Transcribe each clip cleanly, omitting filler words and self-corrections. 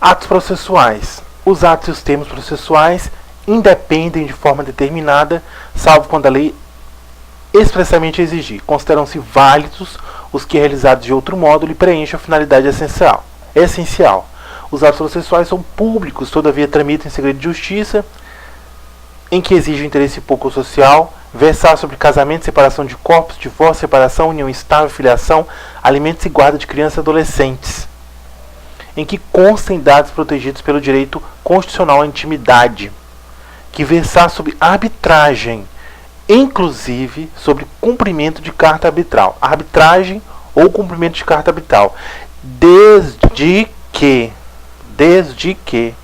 Atos processuais. Os atos e os termos processuais independem de forma determinada, salvo quando a lei expressamente exigir. Consideram-se válidos os que, realizados de outro modo, lhe preenchem a finalidade essencial. Os atos processuais são públicos, todavia tramitam em segredo de justiça, em que exige o interesse público social, versar sobre casamento, separação de corpos, divórcio, separação, união estável, filiação, alimentos e guarda de crianças e adolescentes, em que constem dados protegidos pelo direito constitucional à intimidade, que versar sobre arbitragem, inclusive sobre cumprimento de carta arbitral. Arbitragem ou cumprimento de carta arbitral, desde que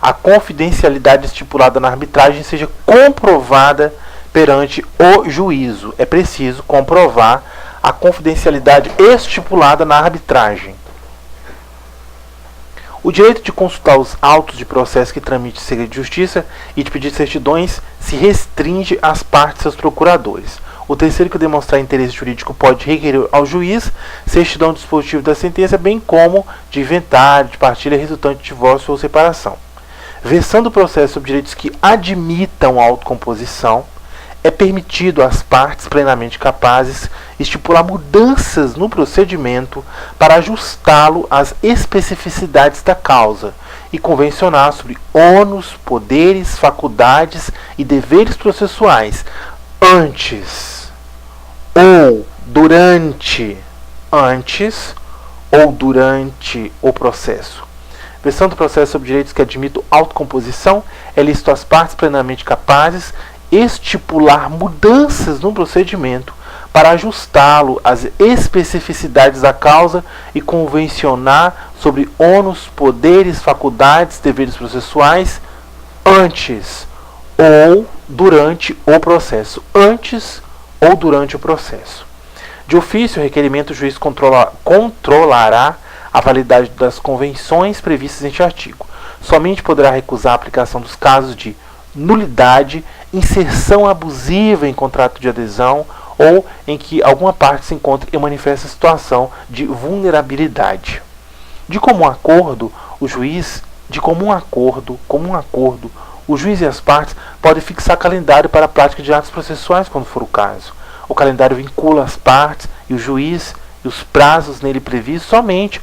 a confidencialidade estipulada na arbitragem seja comprovada perante o juízo. É preciso comprovar a confidencialidade estipulada na arbitragem. O direito de consultar os autos de processo que tramite em segredo de justiça e de pedir certidões se restringe às partes e seus procuradores. O terceiro que demonstrar interesse jurídico pode requerer ao juiz certidão dispositiva da sentença, bem como de inventário, de partilha resultante de divórcio ou separação. Versando o processo sobre direitos que admitam a autocomposição, é permitido às partes plenamente capazes estipular mudanças no procedimento para ajustá-lo às especificidades da causa e convencionar sobre ônus, poderes, faculdades e deveres processuais antes ou durante o processo. Versando do processo sobre direitos que admitam autocomposição, é lícito às partes plenamente capazes estipular mudanças no procedimento para ajustá-lo às especificidades da causa e convencionar sobre ônus, poderes, faculdades, deveres processuais antes ou durante o processo. Antes ou durante o processo. De ofício, o requerimento, o juiz controlará a validade das convenções previstas neste artigo. Somente poderá recusar a aplicação dos casos de nulidade, inserção abusiva em contrato de adesão ou em que alguma parte se encontre em manifesta situação de vulnerabilidade. De comum acordo, o juiz e as partes podem fixar calendário para a prática de atos processuais quando for o caso. O calendário vincula as partes e o juiz, e os prazos nele previstos somente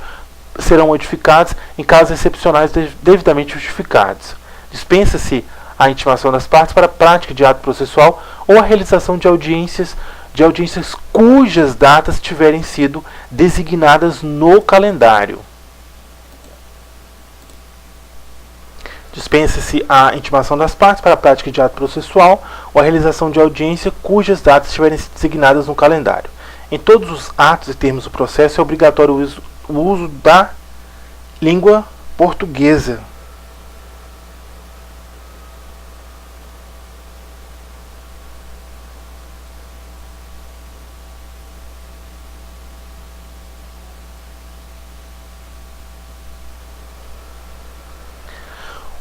serão modificados em casos excepcionais devidamente justificados. Dispensa-se a intimação das partes para a prática de ato processual ou a realização de audiências cujas datas tiverem sido designadas no calendário. Dispensa-se a intimação das partes para a prática de ato processual ou a realização de audiência cujas datas estiverem designadas no calendário. Em todos os atos e termos do processo é obrigatório o uso da língua portuguesa.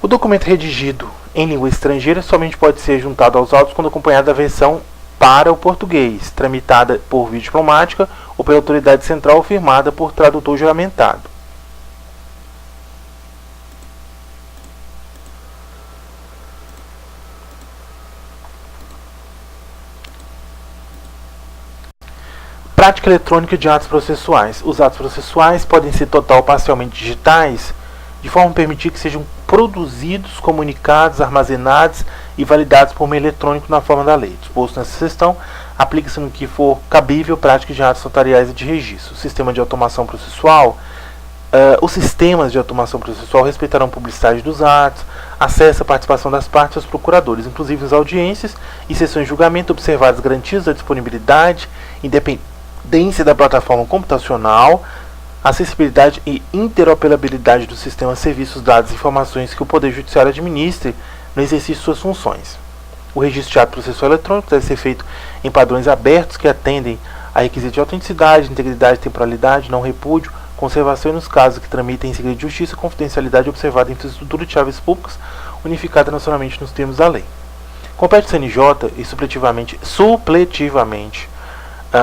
O documento redigido em língua estrangeira somente pode ser juntado aos autos quando acompanhado da versão para o português, tramitada por via diplomática ou pela autoridade central ou firmada por tradutor juramentado. Prática eletrônica de atos processuais. Os atos processuais podem ser total ou parcialmente digitais, de forma a permitir que sejam produzidos, comunicados, armazenados e validados por meio eletrônico na forma da lei. Disposto nessa questão, aplica-se no que for cabível prática de atos notariais e de registro. Os sistemas de automação processual respeitarão a publicidade dos atos, acesso à participação das partes e aos procuradores, inclusive as audiências e sessões de julgamento, observadas garantias da disponibilidade, independência da plataforma computacional, acessibilidade e interoperabilidade do sistema, serviços, dados e informações que o Poder Judiciário administre no exercício de suas funções. O registro de ato processual eletrônico deve ser feito em padrões abertos que atendem a requisitos de autenticidade, integridade, temporalidade, não repúdio, conservação e, nos casos que tramitem em segredo de justiça, confidencialidade observada em infraestrutura de chaves públicas, unificada nacionalmente nos termos da lei. Compete ao CNJ e supletivamente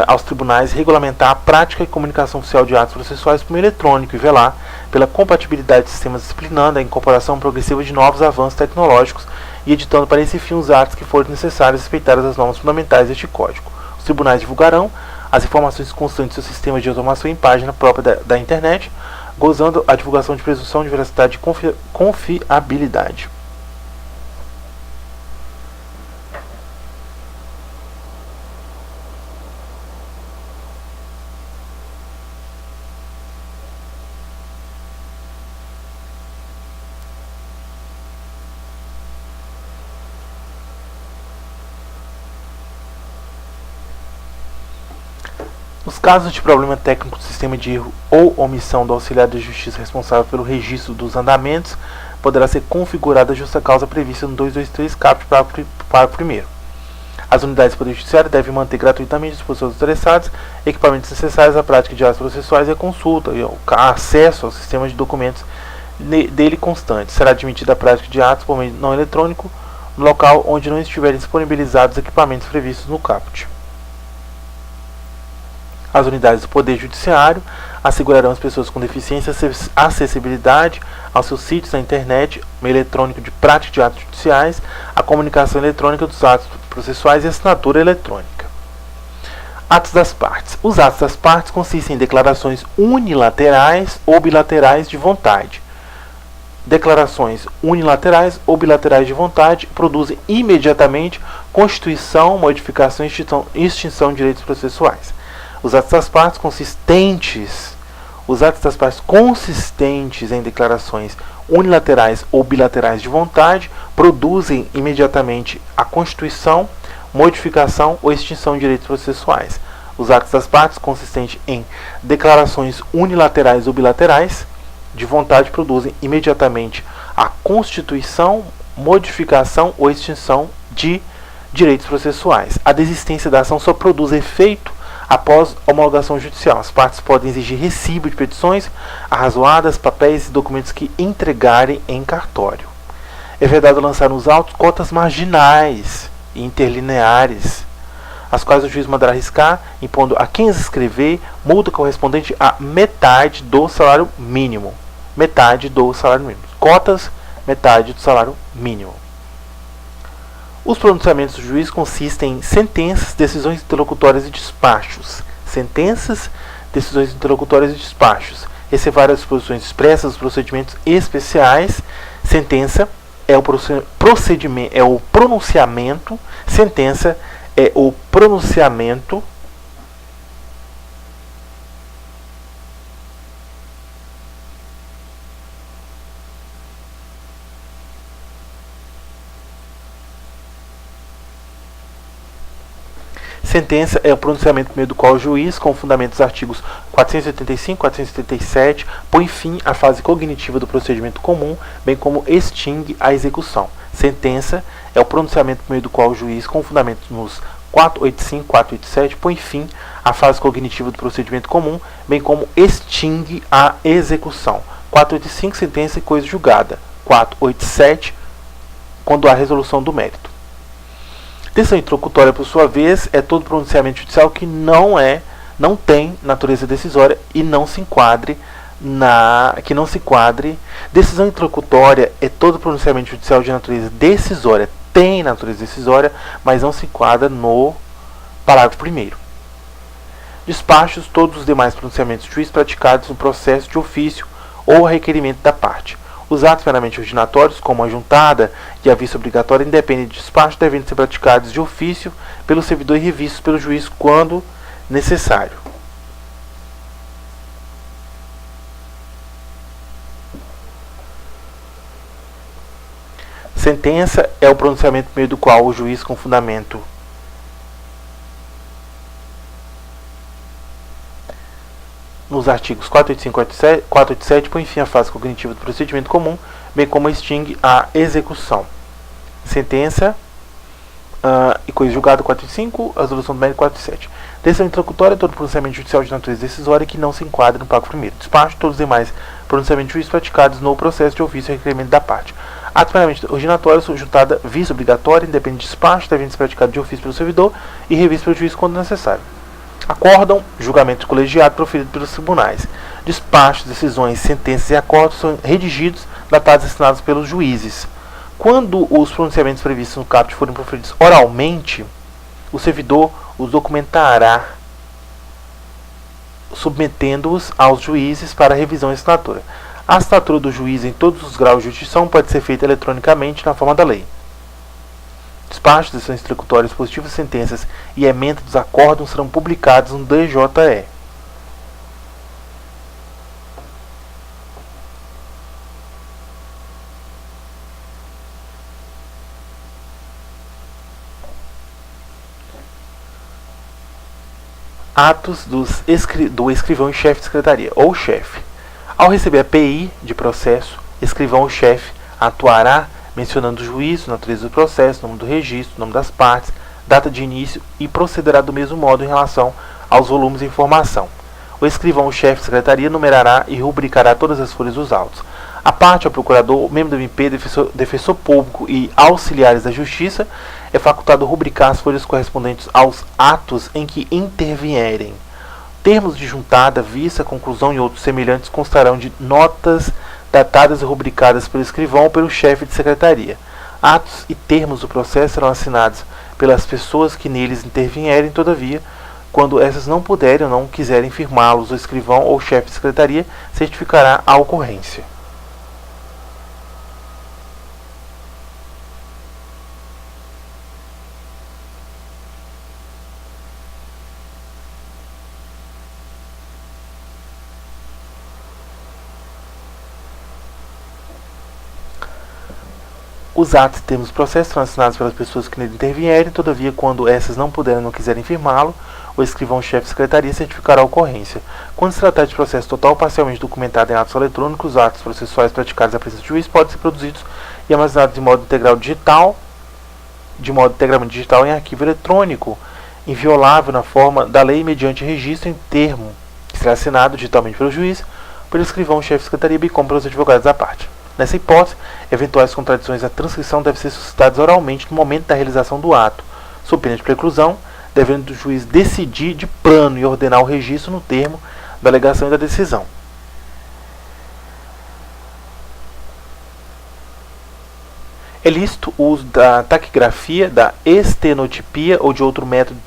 aos tribunais regulamentar a prática e comunicação oficial de atos processuais por meio eletrônico e velar pela compatibilidade de sistemas, disciplinando a incorporação progressiva de novos avanços tecnológicos e editando para esse fim os atos que forem necessários respeitar as normas fundamentais deste código. Os tribunais divulgarão as informações constantes do sistema de automação em página própria da internet, gozando a divulgação de presunção de veracidade e confiabilidade. Nos casos de problema técnico do sistema de erro ou omissão do auxiliar de justiça responsável pelo registro dos andamentos, poderá ser configurada a justa causa prevista no 223 caput parágrafo 1º. As unidades do Poder Judiciário devem manter gratuitamente à disposição dos interessados equipamentos necessários à prática de atos processuais e à consulta e ao acesso ao sistema de documentos dele constantes. Será admitida a prática de atos por meio não eletrônico no local onde não estiverem disponibilizados equipamentos previstos no caput. As unidades do Poder Judiciário assegurarão às pessoas com deficiência acessibilidade aos seus sítios na internet, meio eletrônico de prática de atos judiciais, a comunicação eletrônica dos atos processuais e a assinatura eletrônica. Atos das partes. Os atos das partes consistem em declarações unilaterais ou bilaterais de vontade. Declarações unilaterais ou bilaterais de vontade produzem imediatamente constituição, modificação e extinção de direitos processuais. Os atos das partes consistentes em declarações unilaterais ou bilaterais de vontade produzem imediatamente a constituição, modificação ou extinção de direitos processuais. Os atos das partes consistentes em declarações unilaterais ou bilaterais de vontade produzem imediatamente a constituição, modificação ou extinção de direitos processuais. A desistência da ação só produz efeito após homologação judicial. As partes podem exigir recibo de petições arrazoadas, papéis e documentos que entregarem em cartório. É vedado lançar nos autos cotas marginais e interlineares, as quais o juiz mandará arriscar, impondo a quem as escrever multa correspondente a metade do salário mínimo. Metade do salário mínimo. Cotas, metade do salário mínimo. Os pronunciamentos do juiz consistem em sentenças, decisões interlocutórias e despachos. Sentenças, decisões interlocutórias e despachos. Ressalvar as disposições expressas dos procedimentos especiais. Sentença é o procedimento, é o pronunciamento. Sentença é o pronunciamento. Sentença é o pronunciamento por meio do qual o juiz, com fundamento dos artigos 485 e 477, põe fim à fase cognitiva do procedimento comum, bem como extingue a execução. Sentença é o pronunciamento por meio do qual o juiz, com fundamento nos 485 e 487, põe fim à fase cognitiva do procedimento comum, bem como extingue a execução. 485, sentença e coisa julgada. 487, quando há resolução do mérito. Decisão interlocutória, por sua vez, é todo pronunciamento judicial que não tem natureza decisória e não se enquadre Decisão interlocutória é todo pronunciamento judicial de natureza decisória, tem natureza decisória, mas não se enquadra no parágrafo 1º. Despachos, todos os demais pronunciamentos do juiz praticados no processo de ofício ou a requerimento da parte. Os atos meramente originatórios, como a juntada e a vista obrigatória, independente de despacho, devem ser praticados de ofício pelo servidor e revistos pelo juiz quando necessário. Sentença é o pronunciamento por meio do qual o juiz, com fundamento nos artigos 485 e 487, põe fim à fase cognitiva do procedimento comum, bem como extingue a execução. Sentença e coisa julgada 485, a resolução do mérito 487. Decisão interlocutória é todo pronunciamento judicial de natureza decisória que não se enquadra no parágrafo 1º. Despacho, todos os demais pronunciamentos juízes praticados no processo de ofício e requerimento da parte. Atos meramente originatórios, juntada vista obrigatória, independente de despacho, devem ser praticados de ofício pelo servidor e revisto pelo juiz quando necessário. Acórdão, julgamento colegiado proferido pelos tribunais. Despachos, decisões, sentenças e acordos são redigidos, datados e assinados pelos juízes. Quando os pronunciamentos previstos no caput forem proferidos oralmente, o servidor os documentará, submetendo-os aos juízes para revisão e assinatura. A assinatura do juiz em todos os graus de jurisdição pode ser feita eletronicamente na forma da lei. Despachos, decisões executórias, positivas, sentenças e ementa dos acórdãos serão publicados no DJE. Atos do escrivão e chefe de secretaria, ou chefe. Ao receber a PI de processo, escrivão ou chefe atuará mencionando o juízo, natureza do processo, nome do registro, nome das partes, data de início e procederá do mesmo modo em relação aos volumes de informação. O escrivão ou chefe de secretaria numerará e rubricará todas as folhas dos autos. A parte, ao procurador, membro do MP, defensor público e auxiliares da justiça, é facultado rubricar as folhas correspondentes aos atos em que intervierem. Termos de juntada, vista, conclusão e outros semelhantes constarão de notas datadas e rubricadas pelo escrivão ou pelo chefe de secretaria. Atos e termos do processo serão assinados pelas pessoas que neles intervierem, todavia, quando essas não puderem ou não quiserem firmá-los, o escrivão ou chefe de secretaria certificará a ocorrência. Os atos e termos do processo serão assinados pelas pessoas que nele intervierem, todavia, quando essas não puderem ou não quiserem firmá-lo, o escrivão-chefe de secretaria certificará a ocorrência. Quando se tratar de processo total ou parcialmente documentado em atos eletrônicos, os atos processuais praticados à presença do juiz podem ser produzidos e armazenados de modo integralmente digital em arquivo eletrônico, inviolável na forma da lei mediante registro em termo, que será assinado digitalmente pelo juiz, pelo escrivão-chefe de secretaria, bem como pelos advogados da parte. Nessa hipótese, eventuais contradições na transcrição devem ser suscitadas oralmente no momento da realização do ato, sob pena de preclusão, devendo o juiz decidir de plano e ordenar o registro no termo da alegação e da decisão. É lícito o uso da taquigrafia, da estenotipia ou de outro método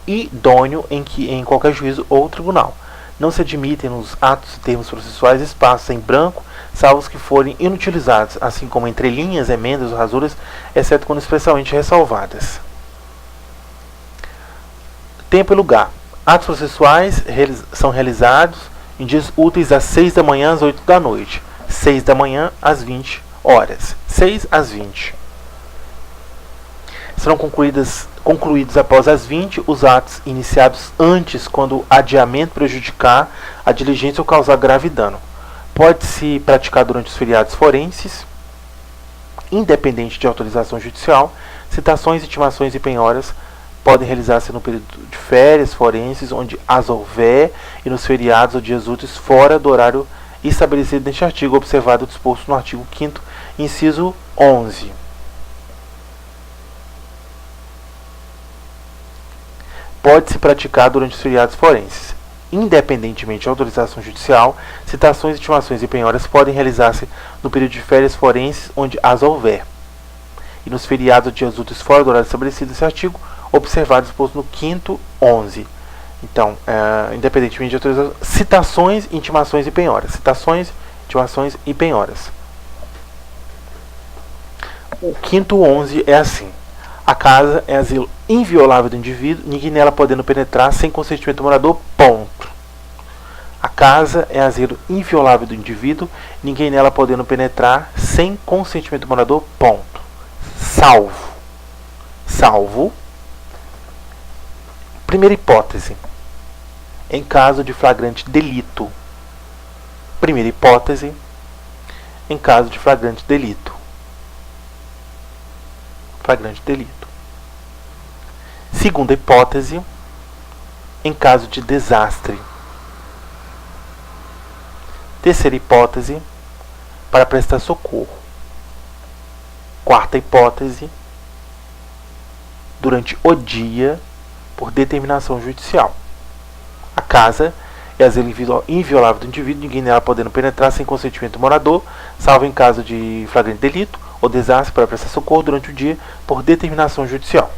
idôneo em qualquer juízo ou tribunal. Não se admitem nos atos e termos processuais espaços em branco, salvo os que forem inutilizados, assim como entrelinhas, emendas ou rasuras, exceto quando expressamente ressalvadas. Tempo e lugar. Atos processuais são realizados em dias úteis das 6 da manhã às 8 da noite. 6 da manhã às 20 horas. 6 às 20. Serão concluídos após as 20 os atos iniciados antes, quando o adiamento prejudicar a diligência ou causar grave dano. Pode-se praticar durante os feriados forenses, independente de autorização judicial. Citações, intimações e penhoras podem realizar-se no período de férias forenses, onde as houver, e nos feriados ou dias úteis fora do horário estabelecido neste artigo, observado o disposto no artigo 5º, inciso 11. Pode-se praticar durante os feriados forenses. Independentemente de autorização judicial, citações, intimações e penhoras podem realizar-se no período de férias forenses, onde as houver, e nos feriados ou dias úteis fora do horário estabelecido nesse artigo, observado disposto no 5º, 11. Então, independentemente de autorização, citações, intimações e penhoras. Citações, intimações e penhoras. O 5º, 11 é assim. A casa é asilo inviolável do indivíduo, ninguém nela podendo penetrar sem consentimento do morador, ponto. A casa é asilo inviolável do indivíduo, ninguém nela podendo penetrar sem consentimento do morador, ponto. Salvo. Primeira hipótese. Em caso de flagrante delito. Primeira hipótese. Em caso de flagrante delito. Flagrante delito. Segunda hipótese, em caso de desastre. Terceira hipótese, para prestar socorro. Quarta hipótese, durante o dia, por determinação judicial. casa é asilo inviolável do indivíduo, ninguém nela podendo penetrar sem consentimento do morador, salvo em caso de flagrante delito ou desastre para prestar socorro durante o dia por determinação judicial.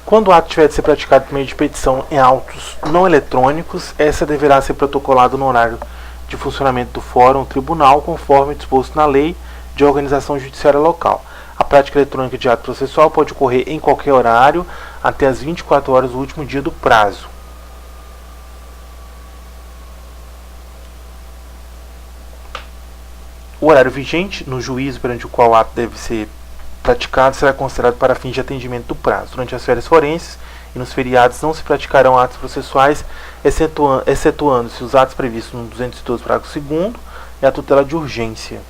Quando o ato tiver de ser praticado por meio de petição em autos não eletrônicos, essa deverá ser protocolada no horário de funcionamento do fórum ou tribunal, conforme disposto na lei de organização judiciária local. A prática eletrônica de ato processual pode ocorrer em qualquer horário até as 24 horas do último dia do prazo. O horário vigente no juízo perante o qual o ato deve ser praticado será considerado para fins de atendimento do prazo. Durante as férias forenses e nos feriados não se praticarão atos processuais, excetuando-se os atos previstos no 212, parágrafo 2º e a tutela de urgência.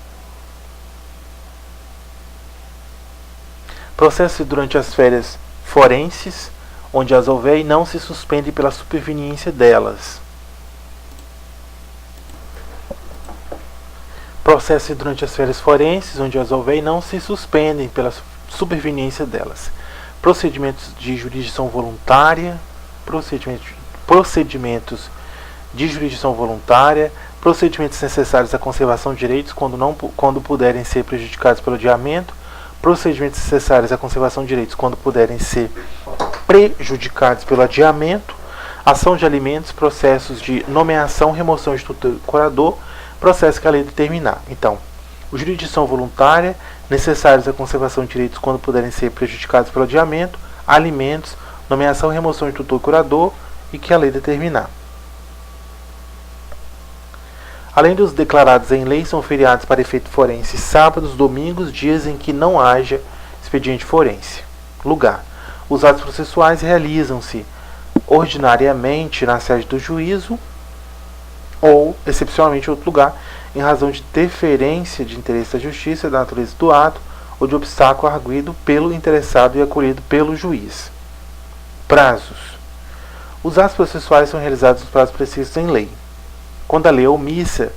Processos durante as férias forenses, onde as houver, e não se suspendem pela superveniência delas. Processos durante as férias forenses, onde as houver, e não se suspendem pela superveniência delas. Procedimentos de jurisdição voluntária, procedimentos de jurisdição voluntária, procedimentos necessários à conservação de direitos quando puderem ser prejudicados pelo adiamento, procedimentos necessários à conservação de direitos quando puderem ser prejudicados pelo adiamento, ação de alimentos, processos de nomeação, remoção de tutor curador, processo que a lei determinar. Então, jurisdição voluntária, necessários à conservação de direitos quando puderem ser prejudicados pelo adiamento, alimentos, nomeação, remoção de tutor curador e que a lei determinar. Além dos declarados em lei, são feriados para efeito forense sábados, domingos, dias em que não haja expediente forense. Lugar. Os atos processuais realizam-se ordinariamente na sede do juízo ou, excepcionalmente, em outro lugar, em razão de deferência de interesse da justiça, da natureza do ato ou de obstáculo arguido pelo interessado e acolhido pelo juiz. Prazos. Os atos processuais são realizados nos prazos precistos em lei. Quando a lei é omissa,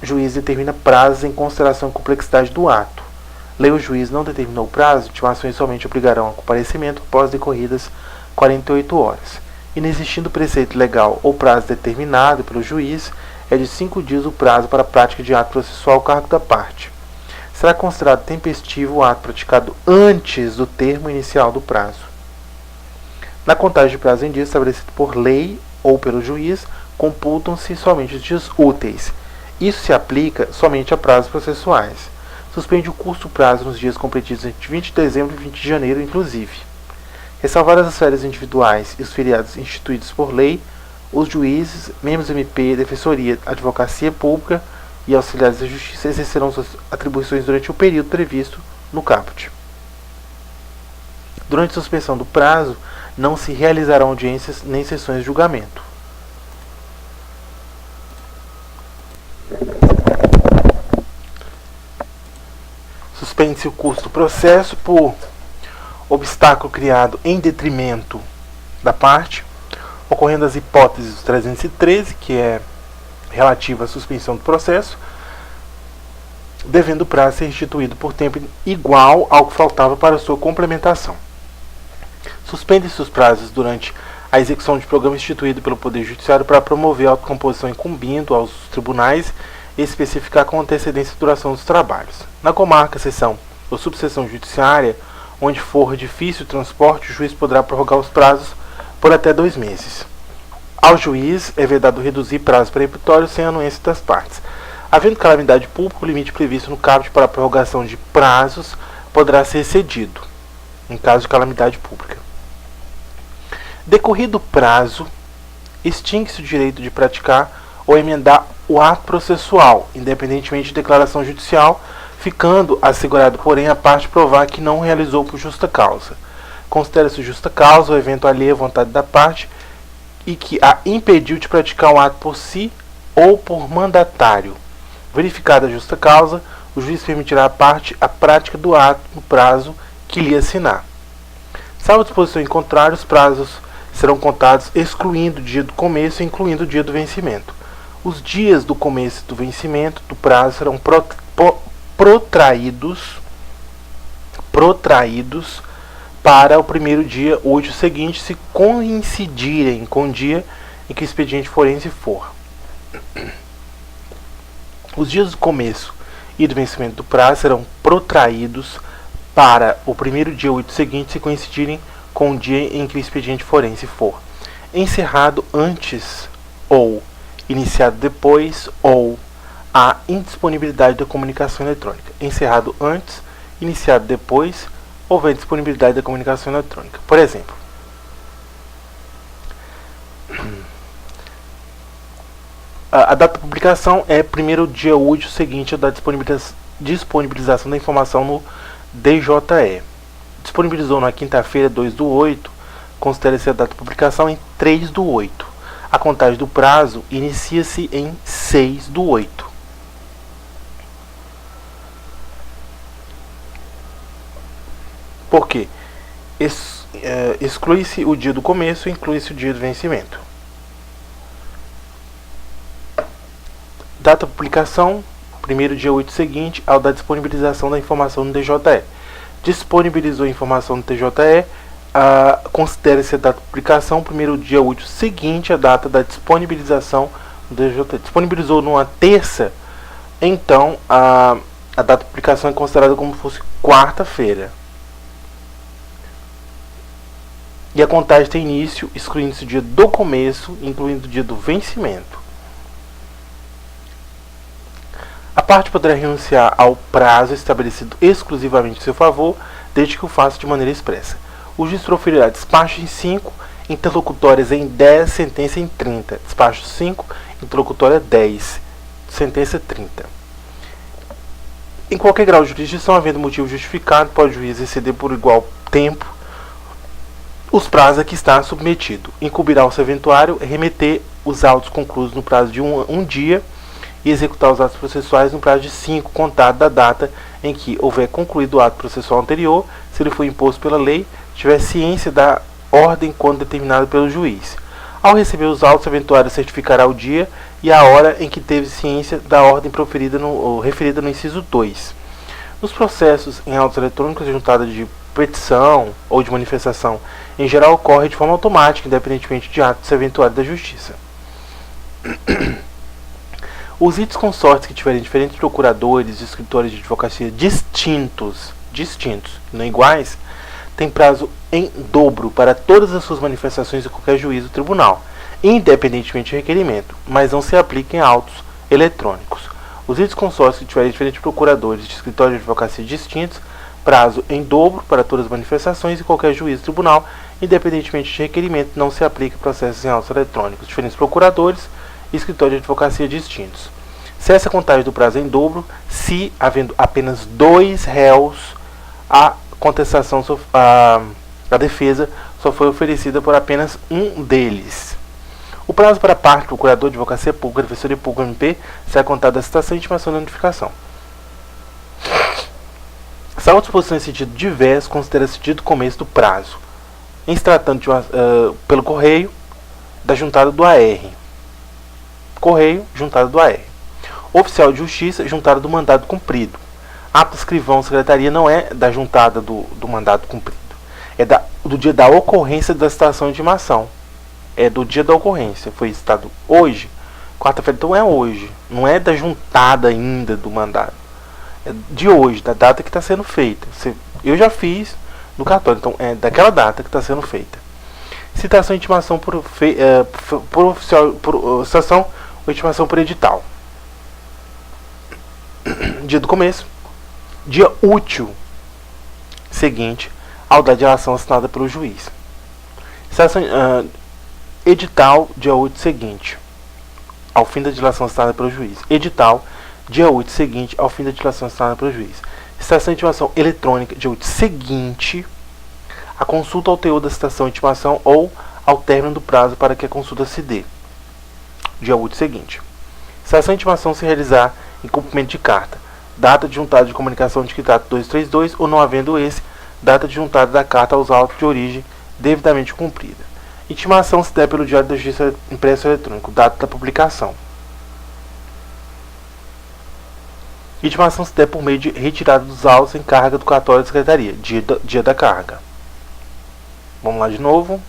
o juiz determina prazos em consideração à complexidade do ato. Lei ou juiz não determinou o prazo, intimações somente obrigarão a comparecimento após decorridas 48 horas. Inexistindo preceito legal ou prazo determinado pelo juiz, é de 5 dias o prazo para a prática de ato processual ao cargo da parte. Será considerado tempestivo o ato praticado antes do termo inicial do prazo. Na contagem de prazo em dias estabelecido por lei ou pelo juiz, computam-se somente os dias úteis. Isso se aplica somente a prazos processuais. Suspende o curso prazo nos dias compreendidos entre 20 de dezembro e 20 de janeiro, inclusive. Ressalvadas as férias individuais e os feriados instituídos por lei, os juízes, membros do MP, Defensoria, Advocacia Pública e auxiliares da Justiça exercerão suas atribuições durante o período previsto no caput. Durante a suspensão do prazo, não se realizarão audiências nem sessões de julgamento. Suspende-se o curso do processo por obstáculo criado em detrimento da parte, ocorrendo as hipóteses do 313, que é relativa à suspensão do processo, devendo o prazo ser instituído por tempo igual ao que faltava para sua complementação. Suspende-se os prazos durante a execução de programa instituído pelo Poder Judiciário para promover a autocomposição, incumbindo aos tribunais especificar com antecedência a duração dos trabalhos. Na comarca, seção ou subseção judiciária, onde for difícil o transporte, o juiz poderá prorrogar os prazos por até 2 meses. Ao juiz é vedado reduzir prazo peremptório sem anuência das partes. Havendo calamidade pública, o limite previsto no caput para a prorrogação de prazos poderá ser excedido, em caso de calamidade pública. Decorrido o prazo, extingue-se o direito de praticar ou emendar o ato processual, independentemente de declaração judicial, ficando assegurado, porém, a parte provar que não realizou por justa causa. Considera-se justa causa o evento alheio à vontade da parte e que a impediu de praticar o ato por si ou por mandatário. Verificada a justa causa, o juiz permitirá à parte a prática do ato no prazo que lhe assinar. Salvo disposição em contrário, os prazos serão contados excluindo o dia do começo e incluindo o dia do vencimento. Os dias do começo e do vencimento do prazo serão protraídos protraídos para o primeiro dia útil seguinte, se coincidirem com o dia em que o expediente forense for. Os dias do começo e do vencimento do prazo serão protraídos para o primeiro dia útil seguinte, se coincidirem com o dia em que o expediente forense for encerrado antes ou iniciado depois, ou a indisponibilidade da comunicação eletrônica. Encerrado antes, iniciado depois, houver disponibilidade da comunicação eletrônica. Por exemplo, a data da publicação é primeiro dia útil seguinte da disponibilização da informação no DJE. Disponibilizou na quinta-feira, 2/8, considera-se a data de publicação em 3/8. A contagem do prazo inicia-se em 6/8. Por quê? Exclui-se o dia do começo e inclui-se o dia do vencimento. Data de publicação, primeiro dia útil seguinte ao da disponibilização da informação no TJE. Disponibilizou a informação no TJE, considera-se a data de publicação, primeiro dia útil seguinte à data da disponibilização do TJE. Disponibilizou numa terça, então a data de publicação é considerada como se fosse quarta-feira. E a contagem tem início, excluindo-se o dia do começo, incluindo o dia do vencimento. A parte poderá renunciar ao prazo estabelecido exclusivamente em seu favor, desde que o faça de maneira expressa. O juiz proferirá despacho em 5, interlocutórias em 10, sentença em 30. Despacho 5, interlocutória 10, sentença 30. Em qualquer grau de jurisdição, havendo motivo justificado, pode o juiz exceder por igual tempo os prazos a que está submetido. Incumbirá ao serventuário remeter os autos concluídos no prazo de um dia e executar os atos processuais no prazo de 5, contado da data em que houver concluído o ato processual anterior, se ele for imposto pela lei, tiver ciência da ordem quando determinada pelo juiz. Ao receber os autos, o serventuário certificará o dia e a hora em que teve ciência da ordem referida no inciso 2. Nos processos em autos eletrônicos, a juntada de petição ou de manifestação, em geral, ocorre de forma automática, independentemente de ato serventuário da Justiça. Os litisconsortes que tiverem diferentes procuradores e escritores de advocacia distintos, não iguais, têm prazo em dobro para todas as suas manifestações em qualquer juízo do tribunal, independentemente do requerimento, mas não se aplica em autos eletrônicos. Os litisconsortes que tiverem diferentes procuradores de escritórios de advocacia distintos, prazo em dobro para todas as manifestações em qualquer juízo do tribunal, independentemente de requerimento, não se aplica processos em autos eletrônicos. Diferentes procuradores e escritórios de advocacia distintos. Cessa a contagem do prazo em dobro se, havendo apenas 2 réus, a contestação, a defesa só foi oferecida por apenas um deles. O prazo para parte, procurador de advocacia pública, defensoria pública, MP, será contado da citação e intimação da notificação. Essa disposição em sentido diverso considera-se dia do começo do prazo, em se tratando de pelo correio, da juntada do AR. Correio, juntada do AR. Oficial de justiça, juntada do mandado cumprido. Ato escrivão, secretaria, não é da juntada do mandado cumprido. É do dia da ocorrência da citação e intimação. É do dia da ocorrência. Foi citado hoje, quarta-feira, então é hoje. Não é da juntada ainda do mandado. É de hoje, da data que está sendo feita. Eu já fiz no cartório, então é daquela data que está sendo feita. Citação e intimação por oficial, citação ou intimação por edital. Dia do começo. Dia útil seguinte ao da dilação assinada pelo juiz. Citação, edital, dia útil seguinte ao fim da dilação assinada pelo juiz. Edital, dia útil seguinte ao fim da dilação assinada pelo juiz. Citação e intimação eletrônica, dia útil seguinte a consulta ao teor da citação e intimação ou ao término do prazo para que a consulta se dê. Dia útil seguinte. Citação e intimação se realizar em cumprimento de carta, data de juntada de comunicação de quitato 232 ou, não havendo esse, data de juntada da carta aos autos de origem devidamente cumprida. Intimação se der pelo Diário da Justiça impresso eletrônico, data da publicação. Intimação se der por meio de retirada dos autos em carga do cartório da secretaria, dia da carga. Vamos lá de novo.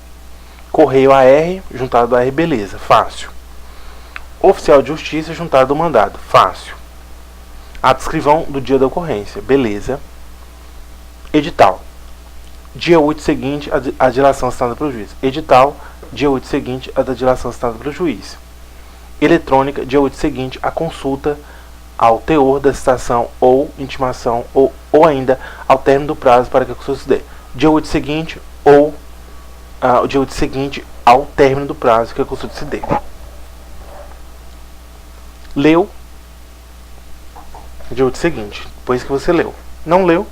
Correio AR, juntado AR, beleza, fácil. Oficial de justiça, juntado do mandado, fácil. Ato escrivão do dia da ocorrência, beleza. Edital. Dia 8 seguinte, a dilação assinada pelo juiz. Edital, dia 8 seguinte, a da dilação assinada pelo juiz. Eletrônica, dia 8 seguinte, a consulta ao teor da citação ou intimação, ou ainda ao término do prazo para que a consulta se dê. Dia 8 seguinte, ou o dia 8 seguinte ao término do prazo que a consulta se dê. Leu, dia 8 seguinte, depois que você leu. Não leu,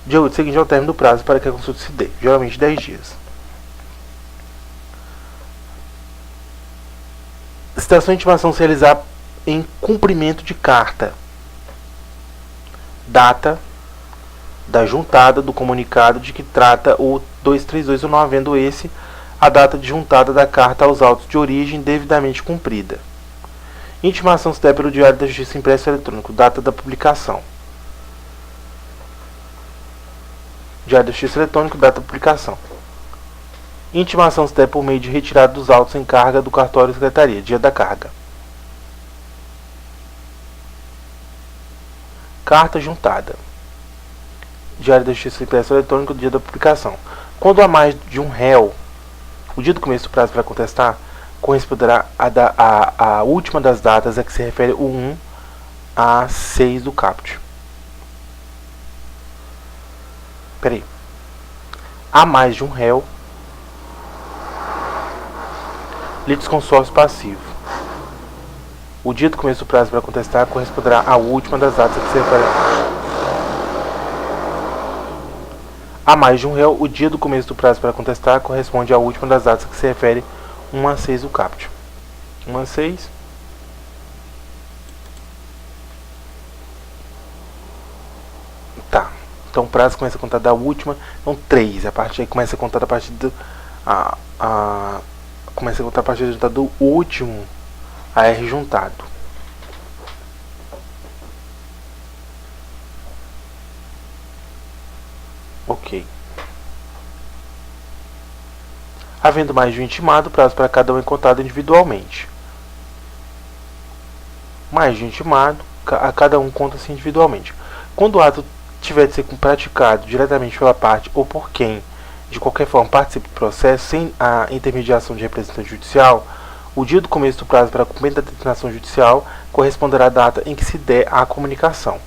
dia 8 seguinte ao término do prazo para que a consulta se dê, geralmente 10 dias. Citação e intimação se realizar em cumprimento de carta. Data da juntada do comunicado de que trata o 232 ou não havendo esse, a data de juntada da carta aos autos de origem devidamente cumprida. Intimação se der pelo Diário da Justiça impresso eletrônico, data da publicação. Diário da Justiça eletrônico, data da publicação. Intimação se der por meio de retirada dos autos em carga do cartório da secretaria, dia da carga. Carta juntada. Diário da Justiça impresso eletrônico, dia da publicação. Quando há mais de um réu, o dia do começo do prazo para contestar corresponderá a última das datas a que se refere o 1 a 6 do caput. Peraí. Há mais de um réu. Litisconsórcio passivo. O dia do começo do prazo para contestar corresponderá à última das datas a que se refere. Há mais de um réu, o dia do começo do prazo para contestar corresponde à última das datas a que se refere 1 a 6 do caput. 1 a 6. Tá. Então o prazo começa a contar da última. Então 3. A partir aí começa a contar a partir do. Começa a contar a partir do último AR juntado. Ok. Havendo mais de um intimado, o prazo para cada um é contado individualmente. Mais de um intimado, a cada um conta-se individualmente. Quando o ato tiver de ser praticado diretamente pela parte ou por quem, de qualquer forma, participe do processo, sem a intermediação de representante judicial, o dia do começo do prazo para cumprimento da determinação judicial corresponderá à data em que se der a comunicação.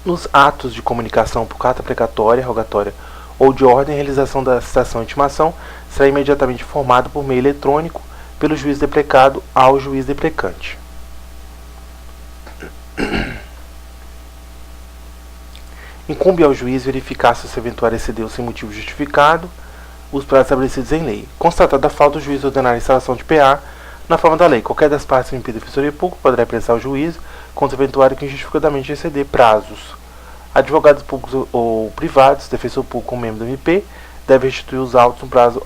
Nos atos de comunicação por carta precatória, rogatória ou de ordem, a realização da citação e intimação será imediatamente informada por meio eletrônico pelo juiz deprecado ao juiz deprecante. Incumbe ao juiz verificar se o serventuário excedeu sem motivo justificado os prazos estabelecidos em lei. Constatada a falta, o juiz ordenará a instalação de PA na forma da lei. Qualquer das partes impedidas da Defensoria Pública poderá apressar o juízo contra o serventuário que injustificadamente exceder prazos. Advogados públicos ou privados, defensor público ou membro do MP, devem restituir os autos no prazo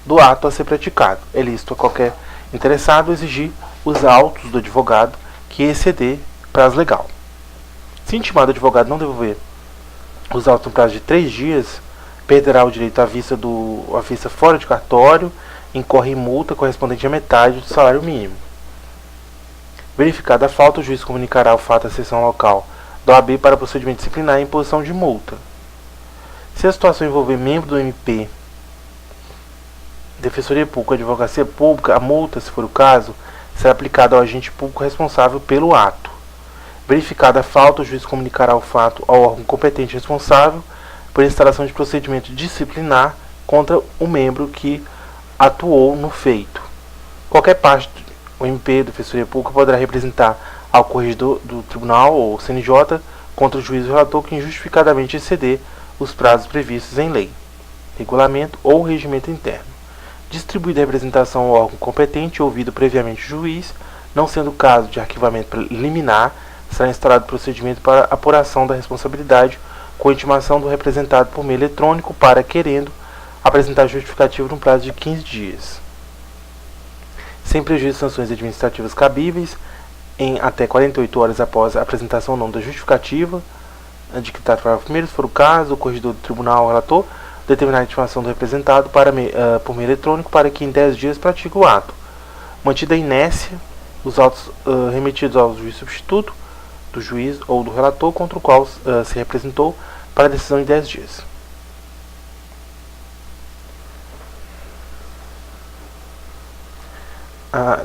do ato a ser praticado. É lícito a qualquer interessado exigir os autos do advogado que exceder prazo legal. Se intimado o advogado não devolver os autos no prazo de 3 dias, perderá o direito à vista fora de cartório, incorre em multa correspondente à metade do salário mínimo. Verificada a falta, o juiz comunicará o fato à seção local da OAB para procedimento disciplinar e imposição de multa. Se a situação envolver membro do MP, Defensoria Pública, Advocacia Pública, a multa, se for o caso, será aplicada ao agente público responsável pelo ato. Verificada a falta, o juiz comunicará o fato ao órgão competente responsável por instalação de procedimento disciplinar contra o membro que atuou no feito. Qualquer parte do MP, Defensoria Pública, poderá representar ao corregedor do tribunal ou CNJ contra o juiz ou relator que injustificadamente exceder os prazos previstos em lei, regulamento ou regimento interno. Distribuída a representação ao órgão competente e ouvido previamente o juiz, não sendo o caso de arquivamento liminar, será instaurado procedimento para apuração da responsabilidade com a intimação do representado por meio eletrônico para, querendo, apresentar justificativo no prazo de 15 dias, sem prejuízo de sanções administrativas cabíveis, em até 48 horas após a apresentação ou não da justificativa, dictado para primeiro, se for o caso, o corregedor do tribunal, o relator, determinar a intimação do representado por meio eletrônico para que em 10 dias pratique o ato. Mantida a inércia, os autos remetidos ao juiz substituto, do juiz ou do relator contra o qual se representou para a decisão em 10 dias.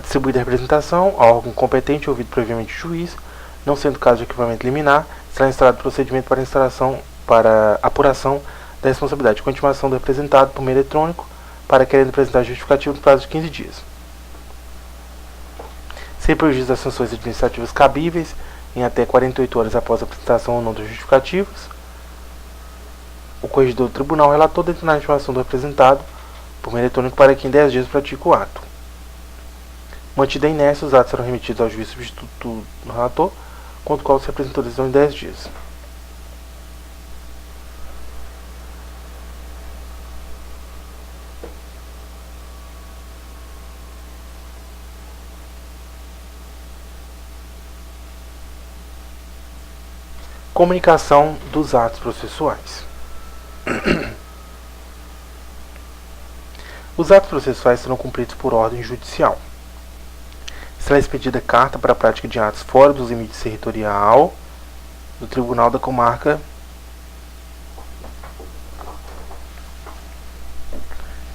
Distribuída a representação ao órgão competente ouvido previamente o juiz, não sendo caso de arquivamento liminar, será instaurado procedimento para apuração da responsabilidade com intimação do representado por meio eletrônico para querendo apresentar justificativo no prazo de 15 dias. Sem prejuízo das sanções administrativas cabíveis, em até 48 horas após a apresentação ou não dos justificativos, o corregedor do tribunal relator determinar a intimação do representado por meio eletrônico para que em 10 dias pratique o ato. Mantida a inércia, os atos serão remetidos ao juiz substituto do relator, contra o qual se representou a decisão em 10 dias. Comunicação dos atos processuais. Os atos processuais serão cumpridos por ordem judicial. Será expedida carta para a prática de atos fora dos limites territorial do Tribunal da Comarca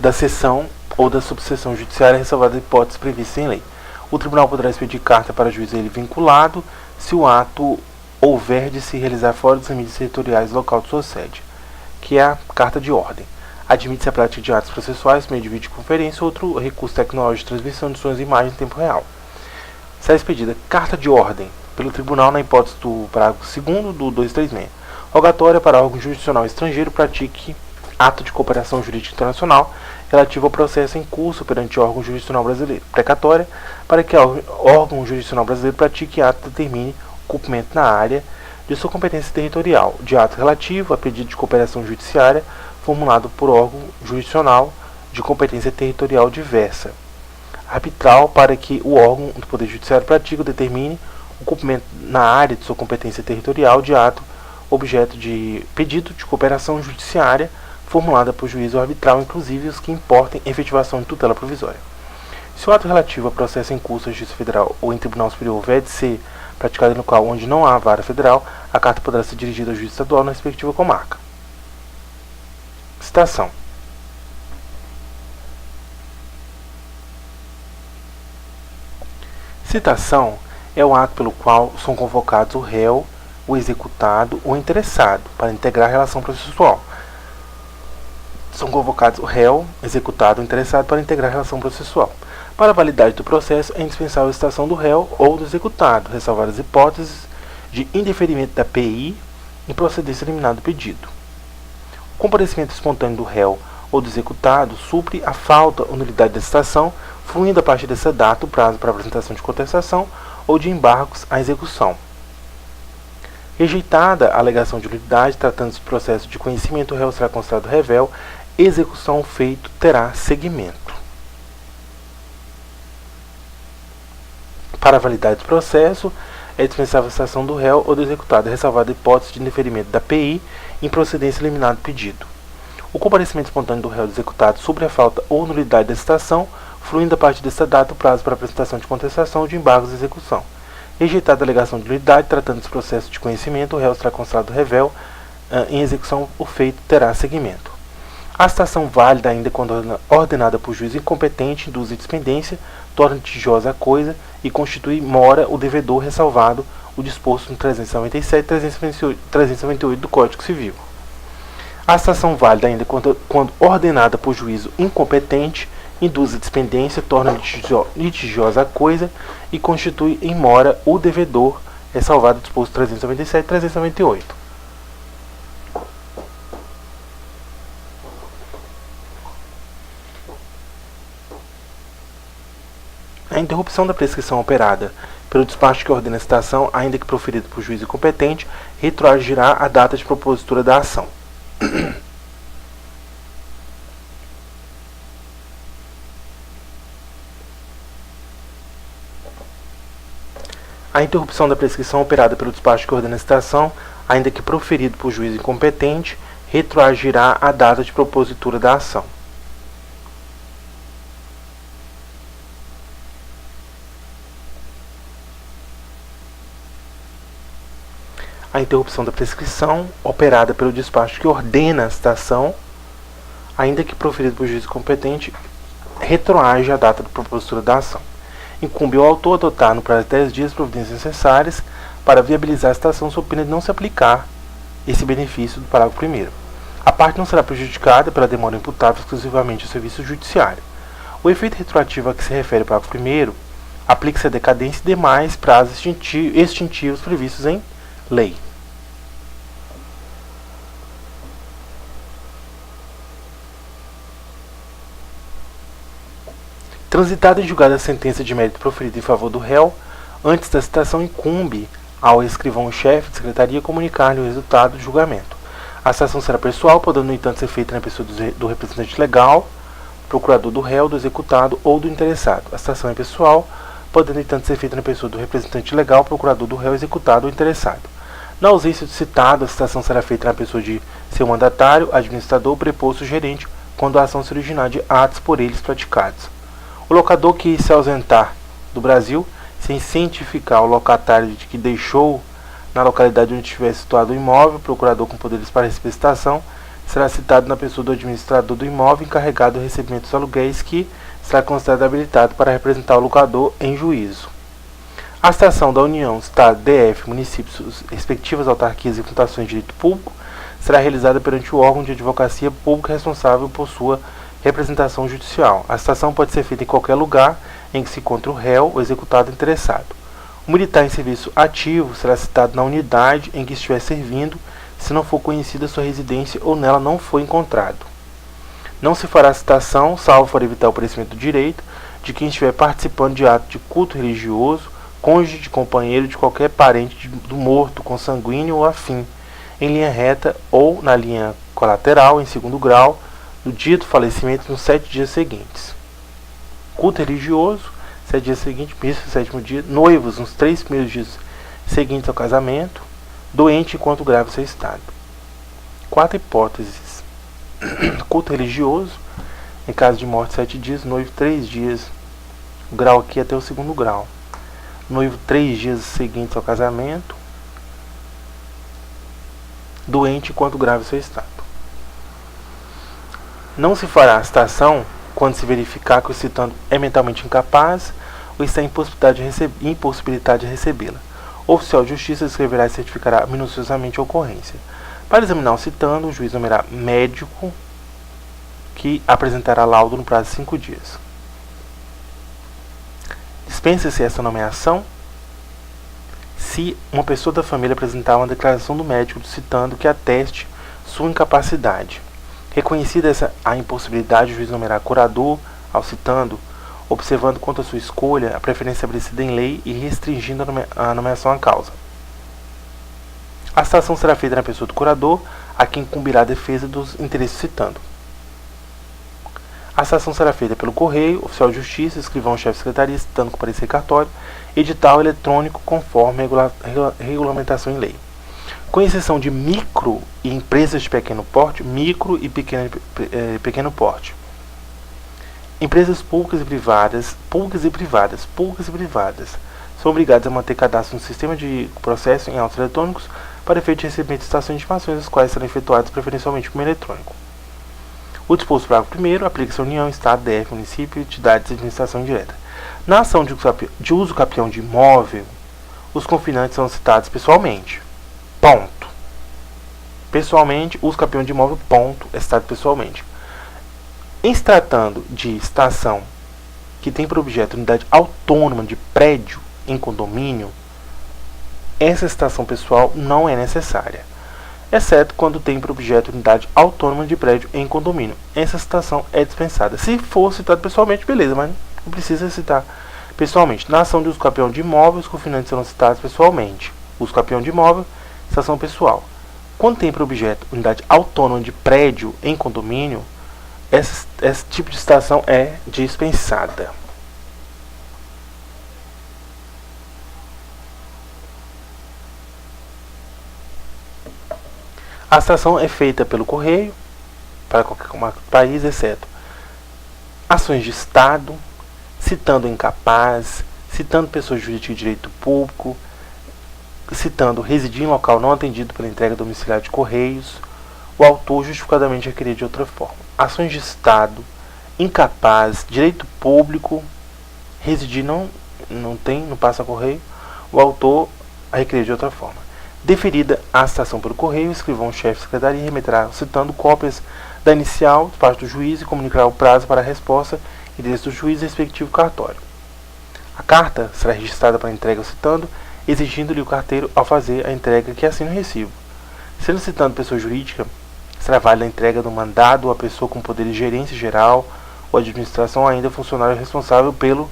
da seção ou da subseção judiciária, ressalvada a hipótese prevista em lei. O Tribunal poderá expedir carta para juiz ele vinculado se o ato houver de se realizar fora dos limites territoriais do local de sua sede, que é a carta de ordem. Admite-se a prática de atos processuais por meio de videoconferência ou outro recurso tecnológico de transmissão de sons e imagens em tempo real. Será expedida carta de ordem pelo Tribunal na hipótese do parágrafo 2º do 236. Rogatória para órgão jurisdicional estrangeiro pratique ato de cooperação jurídica internacional relativo ao processo em curso perante o órgão jurisdicional brasileiro. Precatória para que o órgão jurisdicional brasileiro pratique ato que determine o cumprimento na área de sua competência territorial de ato relativo a pedido de cooperação judiciária formulado por órgão jurisdicional de competência territorial diversa. Arbitral para que o órgão do Poder Judiciário pratique ou determine o cumprimento na área de sua competência territorial de ato objeto de pedido de cooperação judiciária formulada por juiz ou arbitral, inclusive os que importem efetivação de tutela provisória. Se o ato relativo a processo em curso da Justiça Federal ou em Tribunal Superior houver de ser praticado no local onde não há vara federal, a carta poderá ser dirigida ao juiz estadual na respectiva comarca. Citação. Citação é o ato pelo qual são convocados o réu, o executado ou o interessado para integrar a relação processual. São convocados o réu, executado ou interessado para integrar a relação processual. Para a validade do processo, é indispensável a citação do réu ou do executado, ressalvadas as hipóteses de indeferimento da PI em procedência eliminada do pedido. O comparecimento espontâneo do réu ou do executado supre a falta ou nulidade da citação, fluindo a partir dessa data o prazo para apresentação de contestação ou de embargos à execução. Rejeitada a alegação de nulidade, tratando-se de processo de conhecimento, o réu será considerado rével, execução feito terá seguimento. Para a validade do processo, é dispensável a citação do réu ou do executado, ressalvada a hipótese de indeferimento da PI em procedência eliminada do pedido. O comparecimento espontâneo do réu ou do executado sobre a falta ou nulidade da citação, fluindo a partir desta data o prazo para apresentação de contestação ou de embargos à execução. Rejeitada a alegação de nulidade, tratando-se de processo de conhecimento, o réu será considerado rével, em execução o feito terá seguimento. A citação válida ainda quando ordenada por juiz incompetente, induz dispendência, torna litigiosa a coisa e constitui mora o devedor, ressalvado o disposto no 397 e 398 do Código Civil. A citação válida ainda quando ordenada por juízo incompetente, induz a dispendência, torna litigiosa a coisa e constitui em mora o devedor, ressalvado o disposto 397 e 398. A interrupção da prescrição operada pelo despacho que ordena a citação, ainda que proferido por juiz incompetente, retroagirá a data de propositura da ação. A interrupção da prescrição operada pelo despacho que ordena a citação, ainda que proferido por juiz incompetente, retroagirá a data de propositura da ação. A interrupção da prescrição operada pelo despacho que ordena a citação, ainda que proferido por juiz competente, retroage a data de propositura da ação. Incumbe ao autor adotar no prazo de 10 dias providências necessárias para viabilizar a citação sob pena de não se aplicar esse benefício do parágrafo 1º. A parte não será prejudicada pela demora imputável exclusivamente ao serviço judiciário. O efeito retroativo a que se refere o parágrafo 1º aplica-se à decadência e demais prazos extintivos previstos em lei. Transitada e julgada a sentença de mérito proferida em favor do réu, antes da citação incumbe ao escrivão-chefe de secretaria comunicar-lhe o resultado do julgamento. A citação será pessoal, podendo, no entanto, ser feita na pessoa do representante legal, procurador do réu, do executado ou do interessado. A citação é pessoal, podendo, no entanto, ser feita na pessoa do representante legal, procurador do réu, executado ou interessado. Na ausência do citado, a citação será feita na pessoa de seu mandatário, administrador, preposto, gerente, quando a ação se originar de atos por eles praticados. O locador que se ausentar do Brasil, sem cientificar o locatário de que deixou na localidade onde estiver situado o imóvel, procurador com poderes para receber citação, será citado na pessoa do administrador do imóvel encarregado do recebimento dos aluguéis, que será considerado habilitado para representar o locador em juízo. A citação da União, Estado, DF, municípios, respectivas autarquias e fundações de direito público será realizada perante o órgão de advocacia pública responsável por sua representação judicial. A citação pode ser feita em qualquer lugar em que se encontre o réu ou executado interessado. O militar em serviço ativo será citado na unidade em que estiver servindo, se não for conhecida sua residência ou nela não for encontrado. Não se fará citação, salvo for evitar o perecimento do direito, de quem estiver participando de ato de culto religioso, cônjuge de companheiro de qualquer parente do morto, consanguíneo ou afim, em linha reta ou na linha colateral, em segundo grau, no dia do falecimento, nos 7 dias seguintes. Culto religioso, 7 dias seguintes, missa, 7º dia. Noivos, nos 3 primeiros dias seguintes ao casamento. Doente enquanto grave seu estado. 4 hipóteses. Culto religioso, em caso de morte, 7 dias. Noivo, 3 dias. O grau aqui até o 2º grau. Noivo, 3 dias seguintes ao casamento. Doente enquanto grave seu estado. Não se fará a citação quando se verificar que o citando é mentalmente incapaz ou está em impossibilidade de recebê-la. O oficial de justiça escreverá e certificará minuciosamente a ocorrência. Para examinar o citando, o juiz nomeará médico que apresentará laudo no prazo de 5 dias. Dispensa-se essa nomeação se uma pessoa da família apresentar uma declaração do médico do citando que ateste sua incapacidade. Reconhecida a impossibilidade, o juiz nomeará curador ao citando, observando quanto à sua escolha a preferência estabelecida em lei e restringindo a nomeação à causa. A citação será feita na pessoa do curador, a quem incumbirá a defesa dos interesses citando. A citação será feita pelo correio, oficial de justiça, escrivão-chefe de secretaria, citando com parecer cartório, edital eletrônico conforme regulamentação em lei. Com exceção de micro e empresas de pequeno porte, micro e pequeno porte. Empresas públicas e privadas são obrigadas a manter cadastro no sistema de processo em autos eletrônicos para efeito de recebimento de citações de informações, as quais serão efetuadas preferencialmente por meio eletrônico. O disposto parágrafo 1º aplica-se à União, Estado, DF, município, entidades de administração indireta. Na ação de uso capião de imóvel, os confinantes são citados pessoalmente. Ponto. Pessoalmente, uso capião de imóvel, ponto, é citado pessoalmente. Em se tratando de citação que tem por objeto unidade autônoma de prédio em condomínio, essa citação pessoal não é necessária, exceto quando tem por objeto unidade autônoma de prédio em condomínio. Essa citação é dispensada. Se for citado pessoalmente, beleza, mas não precisa citar pessoalmente. Na ação de uso capião de imóvel, os confinantes serão citados pessoalmente. Uso capião de imóvel, citação pessoal. Quando tem para objeto unidade autônoma de prédio em condomínio, esse tipo de citação é dispensada. A citação é feita pelo correio para qualquer país, exceto ações de Estado, citando incapaz, citando pessoa jurídica de direito público, citando residir em local não atendido pela entrega domiciliar de correios, o autor justificadamente requerer de outra forma. Ações de Estado, incapaz, direito público, residir não passa correio, o autor a requerer de outra forma. Deferida a citação pelo correio, o escrivão-chefe de secretaria remeterá citando cópias da inicial, de parte do juiz, e comunicará o prazo para a resposta e endereço do juiz e respectivo cartório. A carta será registrada para entrega citando, exigindo-lhe o carteiro ao fazer a entrega que assina o recibo. Sendo citando pessoa jurídica, será válida a entrega do mandado à pessoa com poder de gerência geral ou administração, ainda funcionário responsável pelo